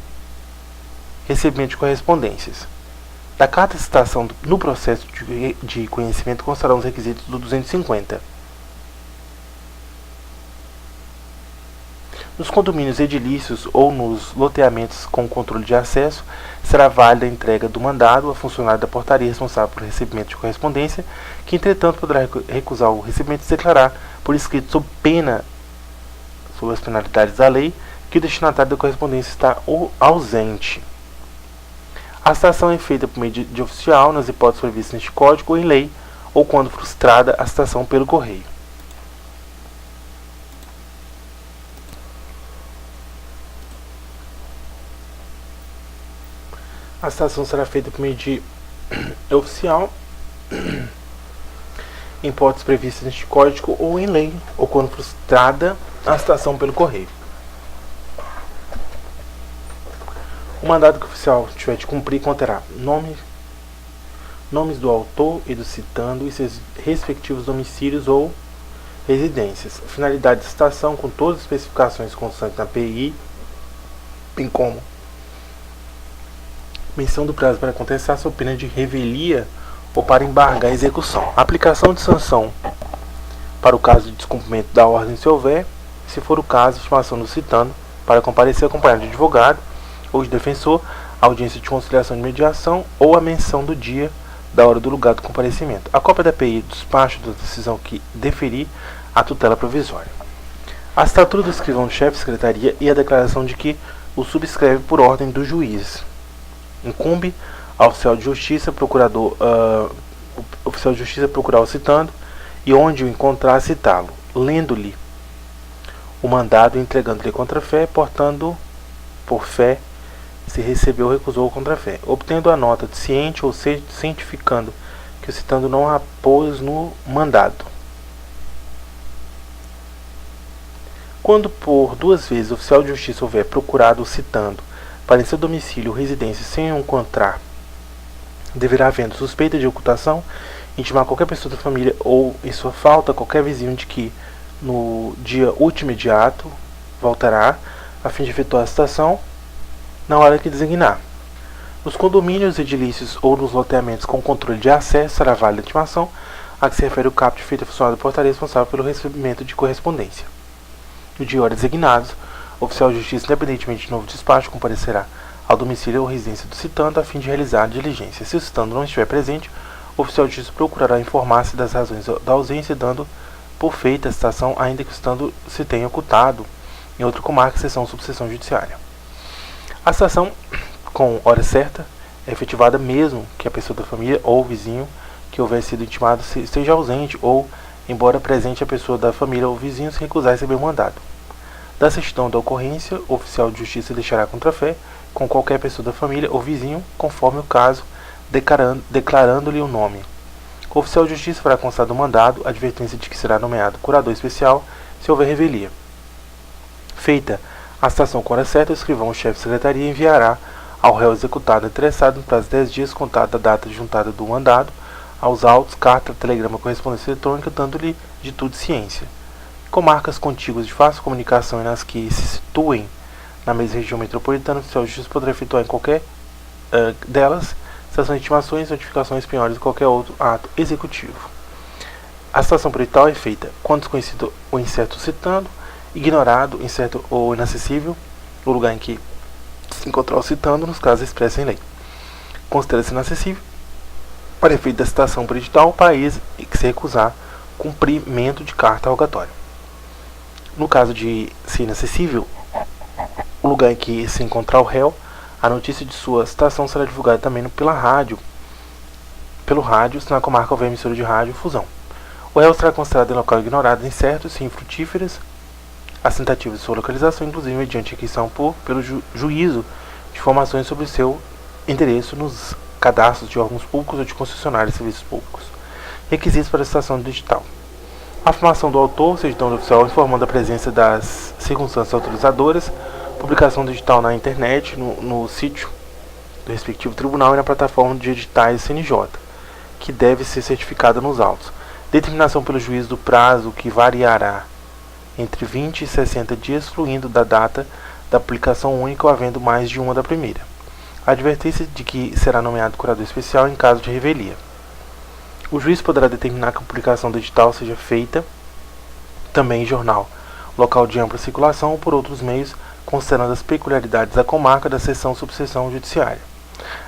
recebimento de correspondências. Da carta de citação no processo de conhecimento constarão os requisitos do 250. Nos condomínios edilícios ou nos loteamentos com controle de acesso, será válida a entrega do mandado a funcionário da portaria responsável pelo recebimento de correspondência, que entretanto poderá recusar o recebimento e declarar por escrito sob as penalidades da lei que o destinatário da correspondência está ausente. A citação é feita por meio de oficial, nas hipóteses previstas neste Código ou em lei, ou quando frustrada a citação pelo correio. A citação será feita por meio de oficial, em hipóteses previstas neste Código ou em lei, ou quando frustrada a citação pelo correio. O mandado que o oficial tiver de cumprir conterá nomes do autor e do citando e seus respectivos domicílios ou residências. Finalidade de citação com todas as especificações constantes na PI, bem como menção do prazo para contestar sob pena de revelia ou para embargar a execução. Aplicação de sanção para o caso de descumprimento da ordem, se houver, se for o caso, estimação do citando para comparecer acompanhado de advogado ou de defensor, audiência de conciliação de mediação ou a menção do dia, da hora do lugar do comparecimento. A cópia da PI do despacho da decisão que deferir a tutela provisória. A assinatura do escrivão-chefe de secretaria e a declaração de que o subscreve por ordem do juiz. Incumbe ao oficial de justiça procurar o citando e onde o encontrar citá-lo, lendo-lhe o mandado e entregando-lhe contra-fé, portando por fé se recebeu ou recusou o contra-fé, obtendo a nota de ciente ou cientificando que o citando não a pôs no mandado. Quando por 2 vezes o oficial de justiça houver procurado o citando para em seu domicílio ou residência sem o encontrar, deverá, havendo suspeita de ocultação, intimar qualquer pessoa da família ou, em sua falta, qualquer vizinho de que no dia último imediato voltará, a fim de efetuar a citação na hora que designar. Nos condomínios edilícios ou nos loteamentos com controle de acesso será válida a intimação a que se refere o caput feito a funcionário da portaria responsável pelo recebimento de correspondência. No dia e hora designados, o oficial de justiça, independentemente de novo despacho, comparecerá ao domicílio ou residência do citando a fim de realizar a diligência. Se o citando não estiver presente, o oficial de justiça procurará informar-se das razões da ausência, dando por feita a citação, ainda que o citando se tenha ocultado em outra comarca, seção ou subseção judiciária. A citação com hora certa é efetivada mesmo que a pessoa da família ou vizinho que houver sido intimado esteja ausente ou, embora presente a pessoa da família ou vizinho, se recusar a receber o mandado. Da certidão da ocorrência, o oficial de justiça deixará contra-fé com qualquer pessoa da família ou vizinho, conforme o caso, declarando-lhe o nome. O oficial de justiça fará constar do mandado a advertência de que será nomeado curador especial se houver revelia. Feita a citação com hora certa, o escrivão-chefe de secretaria enviará ao réu executado interessado no prazo de 10 dias contado da data de juntada do mandado aos autos, carta, telegrama, correspondência eletrônica, dando-lhe de tudo ciência. Comarcas contíguas de fácil comunicação e nas que se situem na mesma região metropolitana, o oficial de justiça poderá efetuar em qualquer delas citações de intimações, notificações, penhores e qualquer outro ato executivo. A citação por edital é feita quando desconhecido ou incerto citando, ignorado, incerto ou inacessível o lugar em que se encontrar o citando, nos casos expressos em lei. Considera-se inacessível, para efeito da citação por edital, o país que se recusar cumprimento de carta rogatória. No caso de ser inacessível, o lugar em que se encontrar o réu, a notícia de sua citação será divulgada também pelo rádio, se na comarca houver emissora de rádio fusão. O réu será considerado em local ignorado, incerto, se infrutíferas as tentativas de sua localização, inclusive mediante requisição pelo juízo de informações sobre seu endereço nos cadastros de órgãos públicos ou de concessionários de serviços públicos. Requisitos para a citação digital: a afirmação do autor, certidão oficial informando a presença das circunstâncias autorizadoras, publicação digital na internet, no sítio do respectivo tribunal e na plataforma de editais CNJ, que deve ser certificada nos autos. Determinação pelo juiz do prazo, que variará entre 20 e 60 dias, fluindo da data da publicação única ou havendo mais de uma da primeira. A advertência de que será nomeado curador especial em caso de revelia. O juiz poderá determinar que a publicação do edital seja feita também em jornal, local de ampla circulação ou por outros meios, considerando as peculiaridades da comarca, da seção subseção judiciária.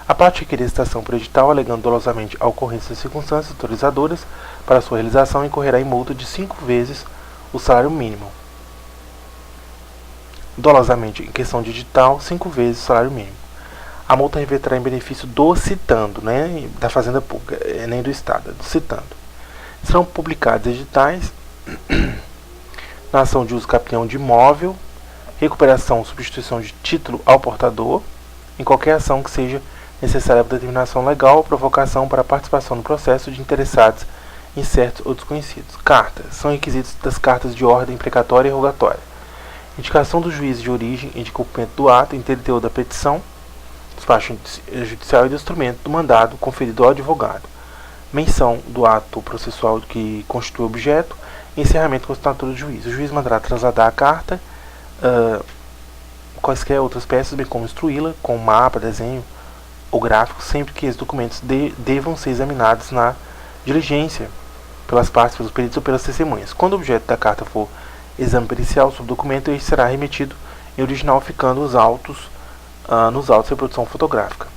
A parte requerer citação por edital, alegando dolosamente a ocorrência das circunstâncias autorizadoras para sua realização, incorrerá em multa de 5 vezes o salário mínimo. Dolosamente, em questão de edital, 5 vezes o salário mínimo. A multa reverterá em benefício do citando, da Fazenda Pública, nem do Estado, do citando. Serão publicados editais na ação de uso capião de imóvel, recuperação ou substituição de título ao portador, em qualquer ação que seja necessária para determinação legal ou provocação para a participação no processo de interessados incertos ou desconhecidos. Cartas. São requisitos das cartas de ordem precatória e rogatória. Indicação do juiz de origem e de cumprimento do ato, inteiro teor da petição, despacho judicial e do instrumento do mandado conferido ao advogado. Menção do ato processual que constitui objeto e encerramento com assinatura do juiz. O juiz mandará trasladar a carta, quaisquer outras peças, bem como instruí-la com mapa, desenho ou gráfico, sempre que esses documentos devam ser examinados na diligência pelas partes, pelos peritos ou pelas testemunhas. Quando o objeto da carta for exame pericial sobre o documento, ele será remetido em original, ficando nos autos de reprodução fotográfica.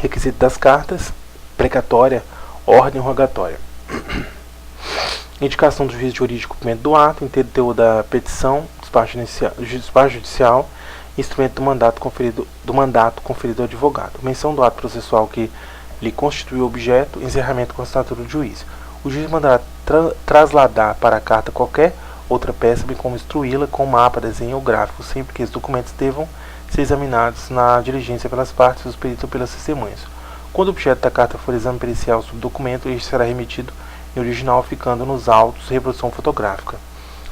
Requisito das cartas: precatória, ordem rogatória. Indicação do juiz de origem e cumprimento do ato, inteiro teor da petição, despacho judicial, instrumento do mandato conferido ao advogado. Menção do ato processual que lhe constituiu objeto, encerramento com assinatura do juiz. O juiz mandará trasladar para a carta qualquer outra peça, bem como instruí-la com mapa, desenho ou gráfico, sempre que os documentos devam ser examinados na diligência pelas partes, dos peritos ou pelas testemunhas. Quando o objeto da carta for exame pericial sobre o documento, este será remetido em original, ficando nos autos de reprodução fotográfica.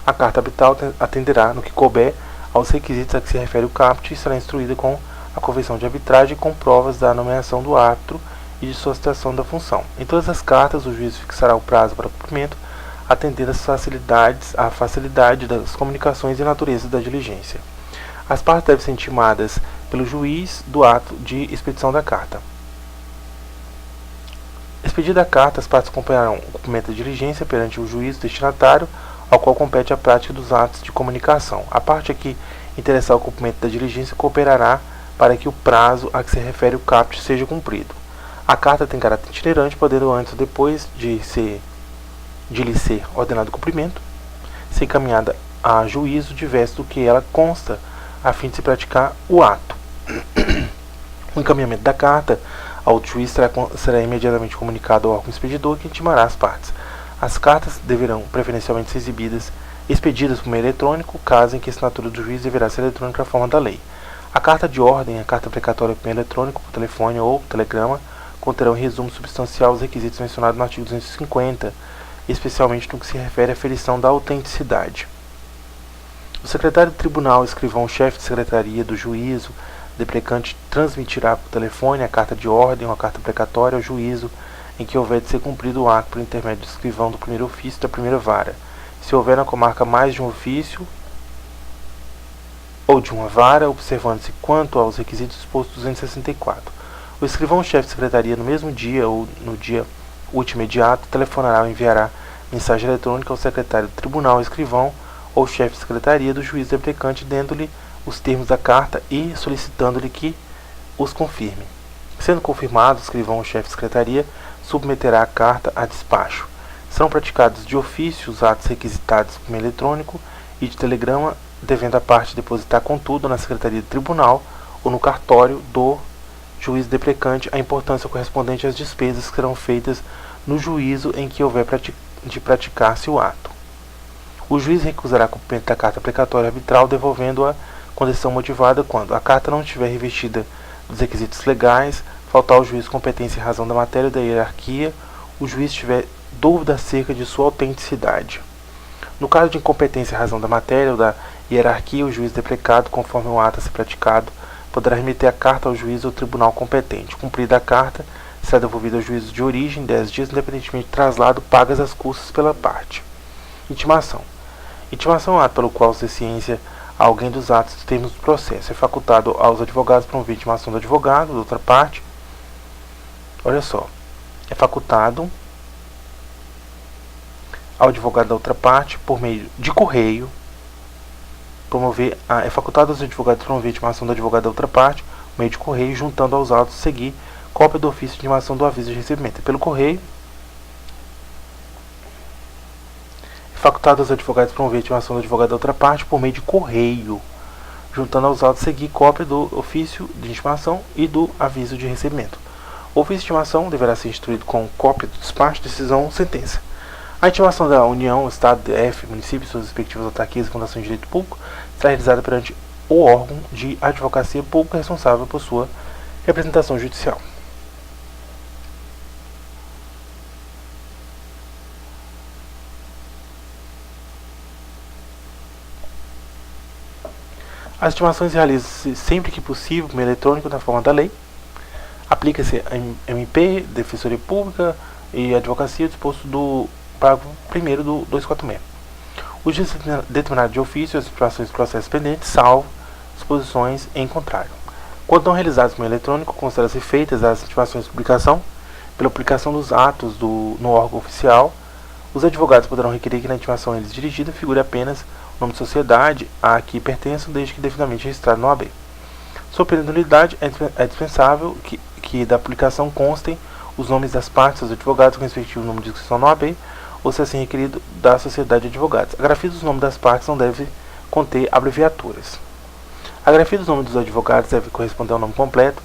A carta habital atenderá, no que couber, aos requisitos a que se refere o caput e será instruída com a convenção de arbitragem com provas da nomeação do árbitro e de sua citação da função. Em todas as cartas, o juiz fixará o prazo para cumprimento, atendendo à facilidade das comunicações e natureza da diligência. As partes devem ser intimadas pelo juiz do ato de expedição da carta. Expedida a carta, as partes acompanharão o cumprimento da diligência perante o juiz destinatário, ao qual compete a prática dos atos de comunicação. A parte a que interessar o cumprimento da diligência cooperará para que o prazo a que se refere o caput seja cumprido. A carta tem caráter itinerante, podendo antes ou depois de ser de lhe ser ordenado cumprimento, ser encaminhada a juízo diverso do que ela consta, a fim de se praticar o ato. O encaminhamento da carta ao juiz será imediatamente comunicado ao órgão expedidor, que intimará as partes. As cartas deverão preferencialmente ser expedidas por meio eletrônico, caso em que a assinatura do juiz deverá ser eletrônica à forma da lei. A carta de ordem e a carta precatória por meio eletrônico, por telefone ou telegrama, conterão em resumo substancial os requisitos mencionados no artigo 250, especialmente no que se refere à ferição da autenticidade. O secretário do tribunal, escrivão-chefe de secretaria do juízo deprecante, transmitirá por telefone a carta de ordem ou a carta precatória ao juízo em que houver de ser cumprido o ato por intermédio do escrivão do primeiro ofício da primeira vara. Se houver na comarca mais de um ofício ou de uma vara, observando-se quanto aos requisitos expostos 264. O escrivão-chefe de secretaria, no mesmo dia ou no dia último imediato, telefonará ou enviará mensagem eletrônica ao secretário do tribunal, escrivão ou chefe de secretaria do juiz deprecante, dando-lhe os termos da carta e solicitando-lhe que os confirme. Sendo confirmado, o escrivão ou chefe de secretaria submeterá a carta a despacho. Serão praticados de ofício os atos requisitados por meio eletrônico e de telegrama, devendo a parte depositar, contudo, na secretaria do tribunal ou no cartório do juiz deprecante a importância correspondente às despesas que serão feitas no juízo em que houver de praticar-se o ato. O juiz recusará cumprimento da carta precatória arbitral, devolvendo-a com decisão motivada quando a carta não estiver revestida dos requisitos legais, faltar ao juiz competência em razão da matéria ou da hierarquia, o juiz tiver dúvida acerca de sua autenticidade. No caso de incompetência em razão da matéria ou da hierarquia, o juiz deprecado, conforme o ato a ser praticado, poderá remeter a carta ao juiz ou tribunal competente. Cumprida a carta, será devolvida ao juízo de origem 10 dias, independentemente do traslado, pagas as custas pela parte. Intimação. Intimação é um ato pelo qual se ciência a alguém dos atos dos termos do processo. É facultado aos advogados promover intimação do advogado, da outra parte. Olha só. É facultado ao advogado da outra parte, por meio de correio, é facultado aos advogados promover a intimação do advogado da outra parte, por meio de correio, juntando aos autos seguir cópia do ofício de intimação do aviso de recebimento. Pelo correio, é facultado aos advogados promover a intimação do advogado da outra parte, por meio de correio, juntando aos autos seguir cópia do ofício de intimação e do aviso de recebimento. O ofício de intimação deverá ser instruído com cópia do despacho, decisão ou sentença. A intimação da União, Estado, DF, município e suas respectivas autarquias e fundações de direito público será realizada perante o órgão de advocacia pública responsável por sua representação judicial. As intimações realizam-se sempre que possível por meio eletrônico na forma da lei. Aplica-se a MP, Defensoria Pública e Advocacia, disposto do parágrafo 1º do 246. O juiz determinará de ofício as situações de processos pendentes, salvo disposições em contrário. Quando não realizadas por meio eletrônico, considera-se feitas as intimações de publicação. Pela publicação dos atos no órgão oficial, os advogados poderão requerer que na intimação a eles dirigida figure apenas o nome de sociedade a que pertençam, desde que devidamente registrado no OAB. Sob pena de nulidade, é dispensável que da publicação constem os nomes das partes dos advogados com respectivo número de inscrição no OAB, ou, se assim requerido, da sociedade de advogados. A grafia dos nomes das partes não deve conter abreviaturas. A grafia dos nomes dos advogados deve corresponder ao nome completo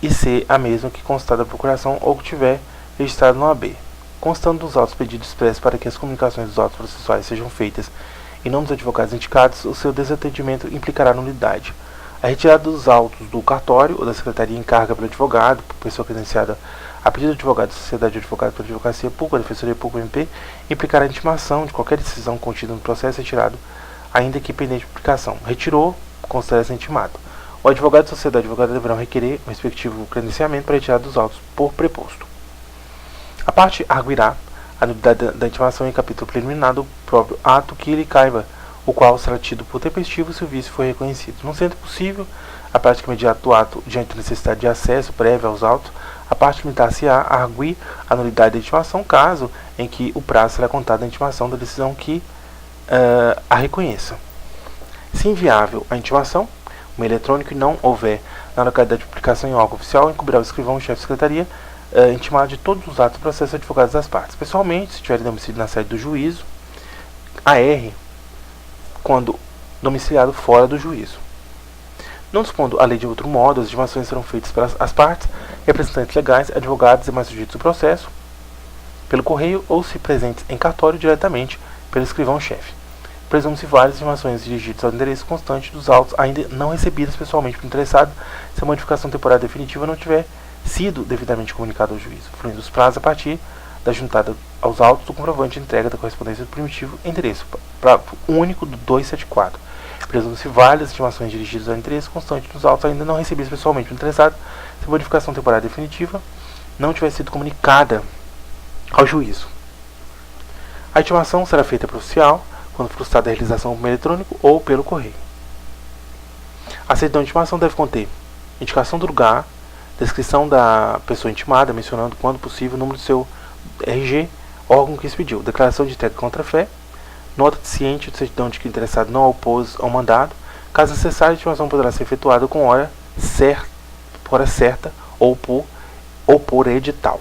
e ser a mesma que constar da procuração ou que tiver registrado no OAB. Constando dos autos pedidos expressos para que as comunicações dos autos processuais sejam feitas em nome dos advogados indicados, o seu desatendimento implicará nulidade. A retirada dos autos do cartório ou da secretaria encarga pelo advogado, por pessoa credenciada a pedido do advogado da Sociedade de Advogados pela Advocacia Pública, Defensoria Pública MP, implicará a intimação de qualquer decisão contida no processo retirado, ainda que pendente de publicação. Retirou, considera-se intimado. O advogado da Sociedade de Advogados deverão requerer o respectivo credenciamento para retirada dos autos por preposto. A parte arguirá a nulidade da intimação em capítulo preliminar do próprio ato que lhe caiba, o qual será tido por tempestivo se o vício for reconhecido. Não sendo possível a prática imediata do ato diante da necessidade de acesso prévio aos autos, a parte limitar-se a arguir a nulidade da intimação, caso em que o prazo será contado da intimação da decisão que a reconheça. Se inviável a intimação, o meio eletrônico, e não houver na localidade de publicação em órgão oficial, incumbirá o escrivão, chefe de secretaria, intimado de todos os atos do processo advogados das partes. Pessoalmente, se tiver domicílio na sede do juízo, AR, quando domiciliado fora do juízo. Não dispondo a lei de outro modo, as intimações serão feitas pelas as partes, representantes legais, advogados e mais sujeitos do processo, pelo correio ou, se presentes em cartório, diretamente pelo escrivão-chefe. Presume-se várias intimações dirigidas ao endereço constante dos autos ainda não recebidas pessoalmente pelo interessado, se a modificação temporária definitiva não tiver sido devidamente comunicada ao juízo, fluindo os prazos a partir da juntada aos autos do comprovante de entrega da correspondência do primitivo endereço único do 274. Presume-se válidas intimações dirigidas ao interesse constante dos autos ainda não recebidas pessoalmente pelo interessado, se a modificação temporária definitiva não tiver sido comunicada ao juízo. A intimação será feita por oficial, quando frustrada a realização por meio eletrônico ou pelo correio. A certidão de intimação deve conter indicação do lugar, descrição da pessoa intimada, mencionando, quando possível, o número do seu RG, órgão que expediu, declaração de entrega contra fé, nota de ciente de certidão de que o interessado não opôs ao mandado. Caso necessário, a intimação poderá ser efetuada com hora certa ou por edital.